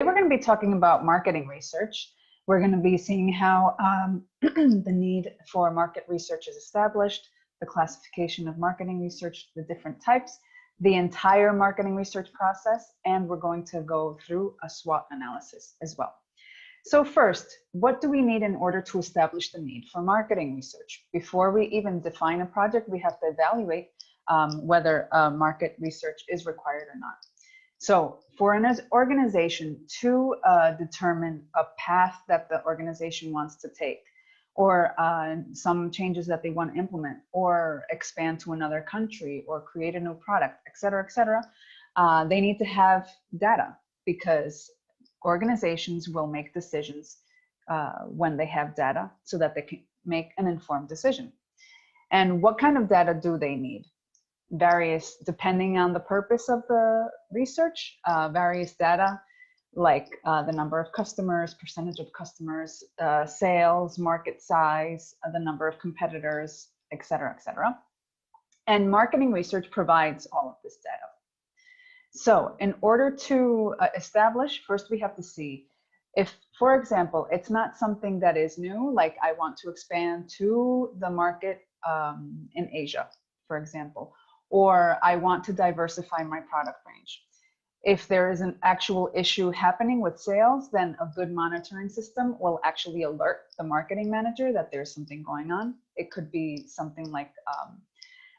we're going to be talking about marketing research. We're going to be seeing how the need for market research is established, the classification of marketing research, the different types, the entire marketing research process, and we're going to go through a SWOT analysis as well. So first, what do we need in order to establish the need for marketing research? Before we even define a project, we have to evaluate whether market research is required or not. So for an organization to determine a path that the organization wants to take, or some changes that they want to implement, or expand to another country, or create a new product, et cetera, they need to have data, because organizations will make decisions when they have data so that they can make an informed decision. And what kind of data do they need? Various, depending on the purpose of the research, various data like the number of customers, percentage of customers, sales, market size, the number of competitors, et cetera, et cetera. And marketing research provides all of this data. So in order to establish, first we have to see if, for example, it's not something that is new, like I want to expand to the market in Asia, for example, or I want to diversify my product range. If there is an actual issue happening with sales, then a good monitoring system will actually alert the marketing manager that there's something going on. It could be something like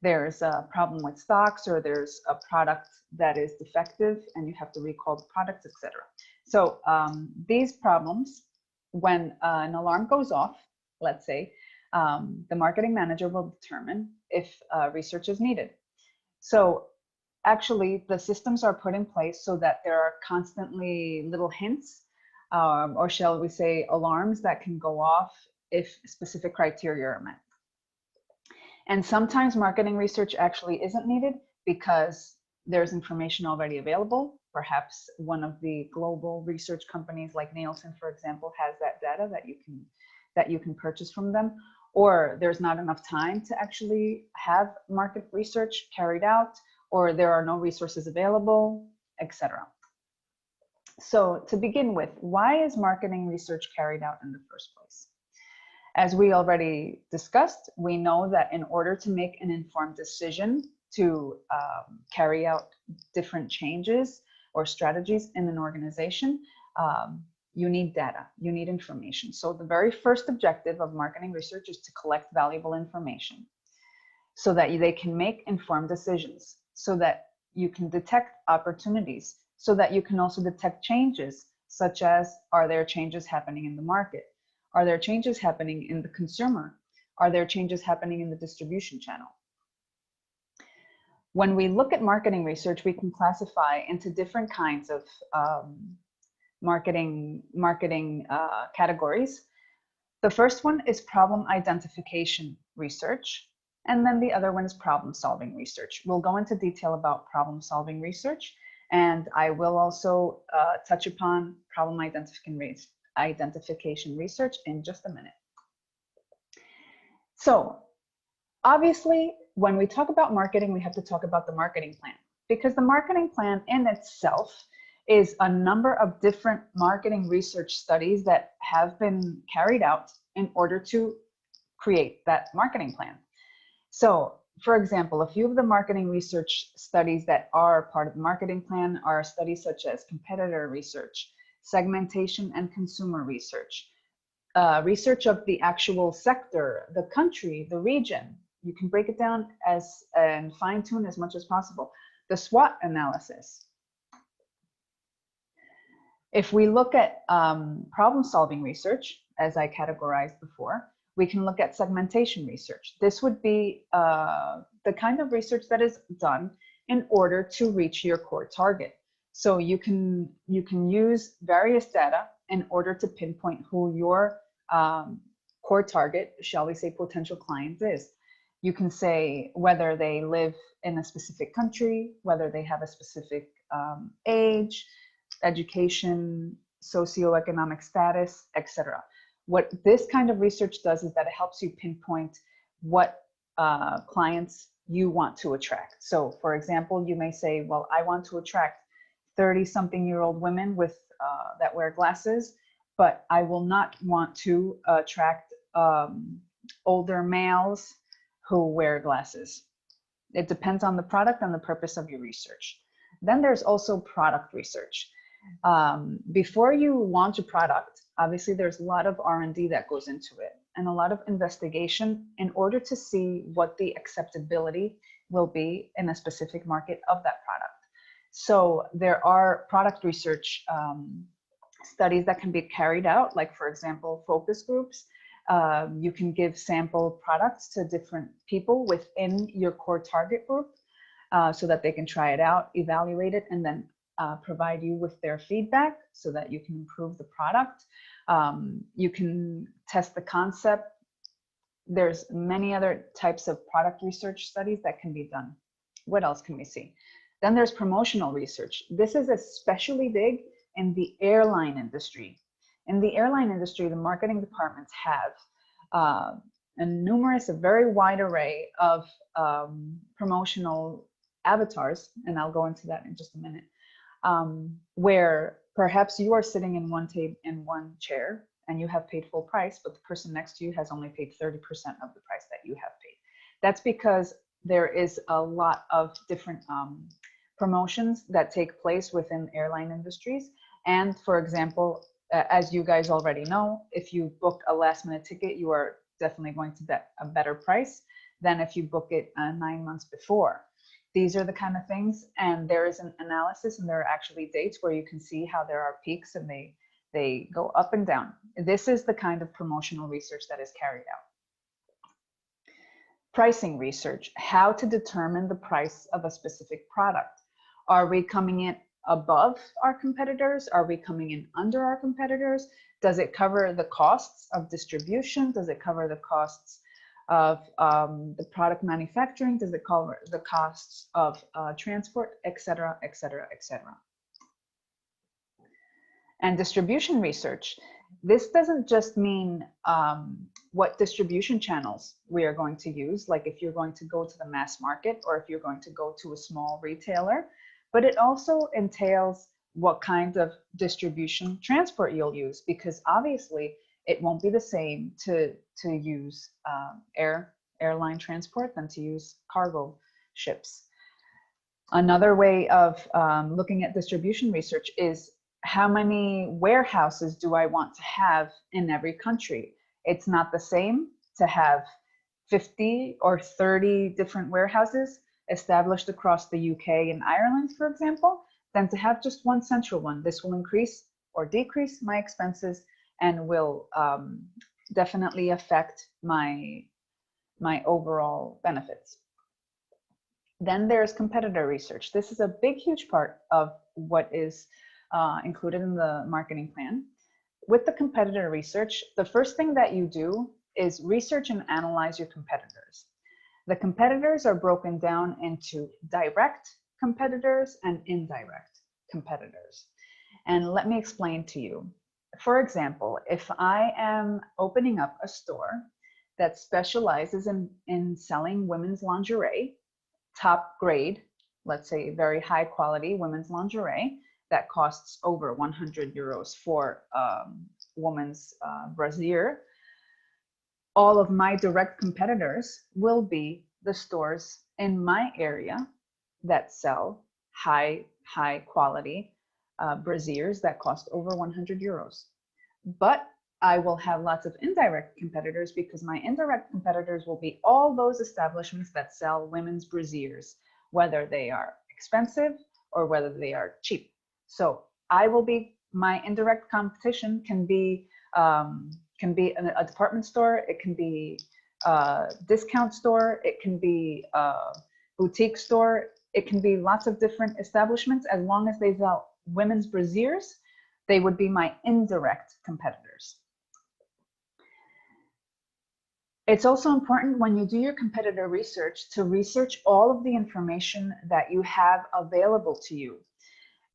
there's a problem with stocks, or there's a product that is defective and you have to recall the product, etc. So these problems, when an alarm goes off, let's say, the marketing manager will determine if research is needed. So actually the systems are put in place so that there are constantly little hints, or shall we say alarms, that can go off if specific criteria are met. And sometimes marketing research actually isn't needed because there's information already available. Perhaps one of the global research companies like Nielsen, for example, has that data that you can purchase from them, or there's not enough time to actually have market research carried out, or there are no resources available, etc. So to begin with, why is marketing research carried out in the first place? As we already discussed, we know that in order to make an informed decision to carry out different changes or strategies in an organization, you need data, you need information. So the very first objective of marketing research is to collect valuable information so that they can make informed decisions, so that you can detect opportunities, so that you can also detect changes, such as, are there changes happening in the market? Are there changes happening in the consumer? Are there changes happening in the distribution channel? When we look at marketing research, we can classify into different kinds of marketing categories. The first one is problem identification research, and then the other one is problem solving research. We'll go into detail about problem solving research, and I will also touch upon problem identification research in just a minute. So obviously, when we talk about marketing, we have to talk about the marketing plan, because the marketing plan in itself is a number of different marketing research studies that have been carried out in order to create that marketing plan. So for example, a few of the marketing research studies that are part of the marketing plan are studies such as competitor research, segmentation and consumer research, research of the actual sector, the country, the region. You can break it down and fine tune as much as possible. The SWOT analysis. If we look at problem solving research, as I categorized before, we can look at segmentation research. This would be the kind of research that is done in order to reach your core target. So you can use various data in order to pinpoint who your core target, shall we say, potential client is. You can say whether they live in a specific country, whether they have a specific age, education, socioeconomic status, etc. What this kind of research does is that it helps you pinpoint what clients you want to attract. So for example, you may say, well, I want to attract 30-something-year-old women with that wear glasses, but I will not want to attract older males who wear glasses. It depends on the product and the purpose of your research. Then there's also product research. Before you launch a product, obviously there's a lot of R&D that goes into it and a lot of investigation in order to see what the acceptability will be in a specific market of that product. So there are product research studies that can be carried out, like for example, focus groups. You can give sample products to different people within your core target group so that they can try it out, evaluate it, and then provide you with their feedback so that you can improve the product. You can test the concept. There's many other types of product research studies that can be done. What else can we see? Then there's promotional research. This is especially big in the airline industry. In the airline industry, the marketing departments have a very wide array of promotional avatars, and I'll go into that in just a minute, where perhaps you are sitting in one chair and you have paid full price, but the person next to you has only paid 30% of the price that you have paid. That's because there is a lot of different promotions that take place within airline industries. And for example, as you guys already know, if you book a last minute ticket, you are definitely going to get a better price than if you book it 9 months before. These are the kind of things, and there is an analysis and there are actually dates where you can see how there are peaks and they go up and down. This is the kind of promotional research that is carried out. Pricing research, how to determine the price of a specific product. Are we coming in above our competitors? Are we coming in under our competitors? Does it cover the costs of distribution? Does it cover the costs of the product manufacturing? Does it cover the costs of transport, et cetera, et cetera, et cetera? And distribution research. This doesn't just mean what distribution channels we are going to use, like if you're going to go to the mass market or if you're going to go to a small retailer, but it also entails what kind of distribution transport you'll use, because obviously it won't be the same to use airline transport than to use cargo ships. Another way of looking at distribution research is how many warehouses do I want to have in every country? It's not the same to have 50 or 30 different warehouses established across the UK and Ireland, for example, than to have just one central one. This will increase or decrease my expenses and will definitely affect my overall benefits. Then there's competitor research. This is a big, huge part of what is included in the marketing plan. With the competitor research, the first thing that you do is research and analyze your competitors. The competitors are broken down into direct competitors and indirect competitors. And let me explain to you. For example, if I am opening up a store that specializes in selling women's lingerie, top grade, let's say very high quality women's lingerie that costs over 100 euros for woman's brassiere, all of my direct competitors will be the stores in my area that sell high quality brassieres that cost over 100 euros. But I will have lots of indirect competitors, because my indirect competitors will be all those establishments that sell women's brassieres, whether they are expensive or whether they are cheap. So my indirect competition can be a department store, it can be a discount store, it can be a boutique store, it can be lots of different establishments. As long as they sell women's brassieres, they would be my indirect competitors. It's also important when you do your competitor research to research all of the information that you have available to you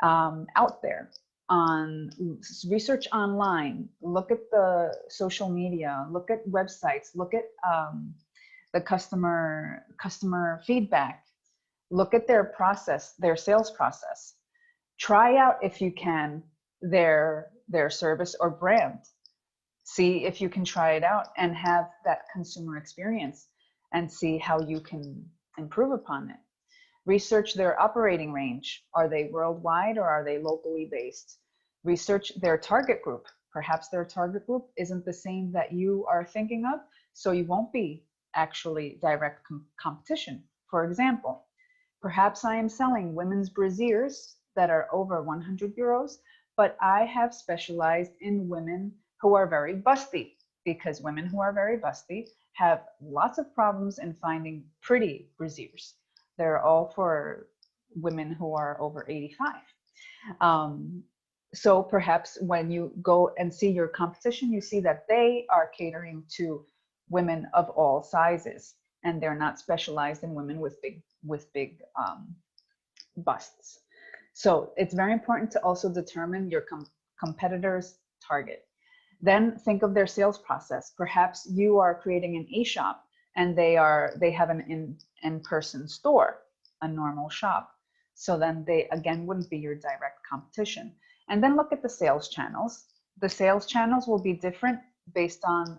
out there. On research online, look at the social media, look at websites, look at the customer feedback, look at their process, their sales process. Try out, if you can, their service or brand. See if you can try it out and have that consumer experience and see how you can improve upon it. Research their operating range. Are they worldwide or are they locally based? Research their target group. Perhaps their target group isn't the same that you are thinking of, so you won't be actually direct competition. For example, perhaps I am selling women's brasiers that are over 100 euros, but I have specialized in women who are very busty, because women who are very busty have lots of problems in finding pretty brasiers. They're all for women who are over 85. So perhaps when you go and see your competition, you see that they are catering to women of all sizes, and they're not specialized in women with big busts. So it's very important to also determine your competitor's target. Then think of their sales process. Perhaps you are creating an e-shop and they have an in-person store, a normal shop. So then they again wouldn't be your direct competition. And then look at the sales channels. The sales channels will be different based on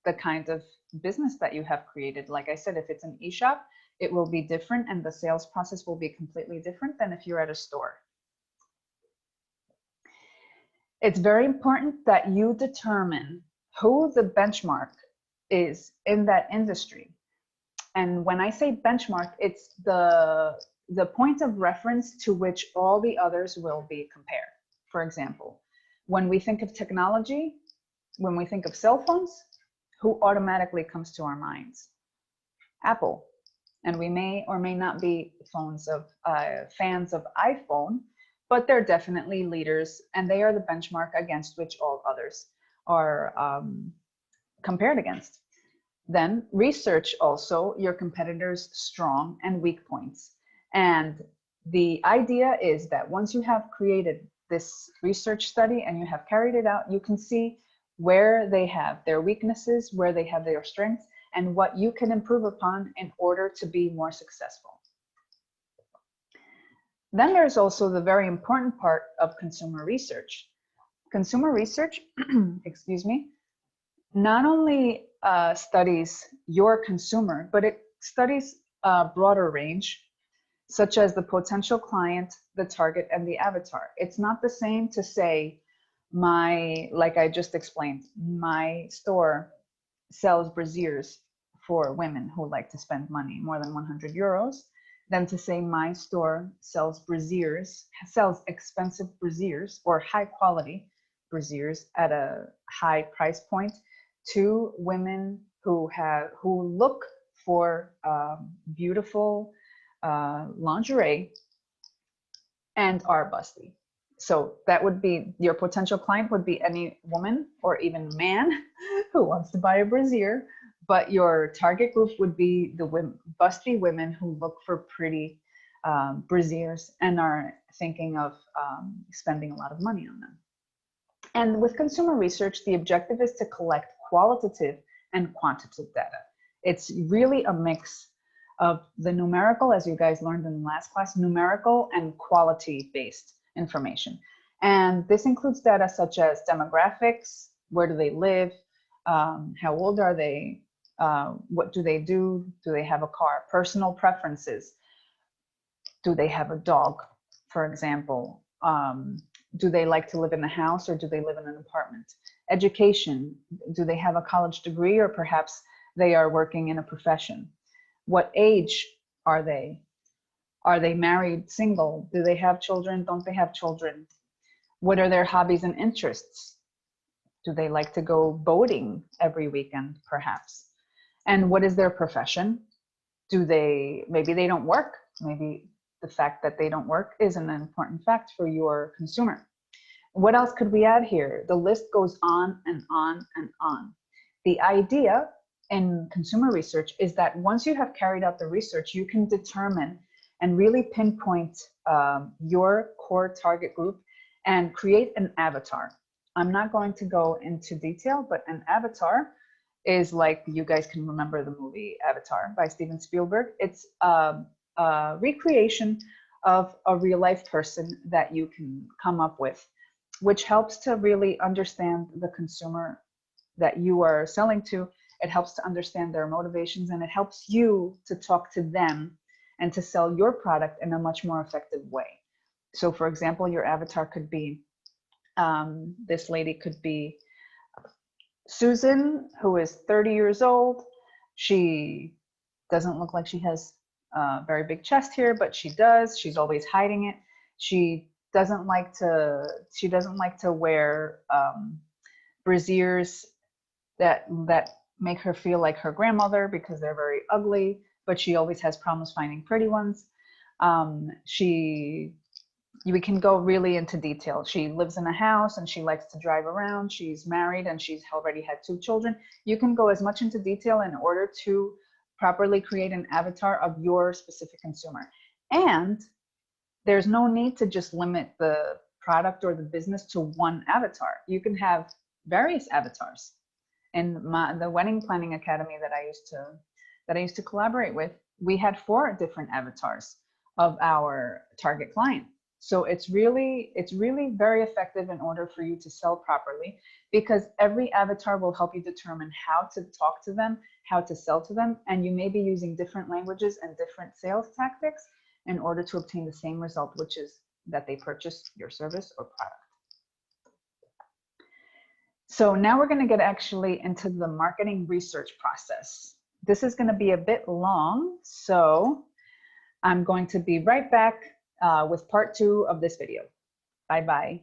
the kind of business that you have created. Like I said, if it's an e-shop, it will be different and the sales process will be completely different than if you're at a store. It's very important that you determine who the benchmark is in that industry. And when I say benchmark, it's the point of reference to which all the others will be compared. For example, when we think of technology, when we think of cell phones, who automatically comes to our minds? Apple. And we may or may not be fans of iPhone, but they're definitely leaders, and they are the benchmark against which all others are compared against. Then research also your competitors' strong and weak points. And the idea is that once you have created this research study and you have carried it out, you can see where they have their weaknesses, where they have their strengths, and what you can improve upon in order to be more successful. Then there's also the very important part of consumer research. Consumer research, excuse me, not only studies your consumer, but it studies a broader range, such as the potential client, the target, and the avatar. It's not the same to say, like I just explained, my store sells brasiers for women who like to spend money, more than 100 euros, than to say my store sells expensive brasiers or high quality brasiers at a high price point to women who look for beautiful lingerie and are busty. So that would be, your potential client would be any woman or even man who wants to buy a brassiere, but your target group would be the busty women who look for pretty brassieres and are thinking of spending a lot of money on them. And with consumer research, the objective is to collect qualitative and quantitative data. It's really a mix of the numerical, as you guys learned in the last class, numerical and quality-based information. And this includes data such as demographics, where do they live, how old are they, what do they do they have a car, personal preferences, do they have a dog, for example, do they like to live in a house or do they live in an apartment, education, do they have a college degree or perhaps they are working in a profession, what age are they married, single, do they have children, don't they have children, what are their hobbies and interests, do they like to go boating every weekend perhaps, and what is their profession, maybe they don't work, maybe the fact that they don't work is an important fact for your consumer. What else could we add here? The list goes on and on and on. The idea in consumer research is that once you have carried out the research, you can determine and really pinpoint your core target group and create an avatar. I'm not going to go into detail, but an avatar is like, you guys can remember the movie Avatar by Steven Spielberg. It's a recreation of a real life person that you can come up with which helps to really understand the consumer that you are selling to. It helps to understand their motivations, and it helps you to talk to them and to sell your product in a much more effective way. So for example, your avatar could be, this lady could be Susan, who is 30 years old. She doesn't look like she has a very big chest here, but she does. She's always hiding it. She doesn't like to wear brassieres that make her feel like her grandmother because they're very ugly, but she always has problems finding pretty ones. We can go really into detail. She lives in a house and she likes to drive around. She's married and she's already had 2 children. You can go as much into detail in order to properly create an avatar of your specific consumer. And there's no need to just limit the product or the business to one avatar. You can have various avatars. In the wedding planning academy that I used to collaborate with, we had 4 different avatars of our target client. So it's really very effective in order for you to sell properly, because every avatar will help you determine how to talk to them, how to sell to them, and you may be using different languages and different sales tactics in order to obtain the same result, which is that they purchase your service or product. So now we're going to get actually into the marketing research process. This is going to be a bit long, so I'm going to be right back with part 2 of this video. Bye-bye.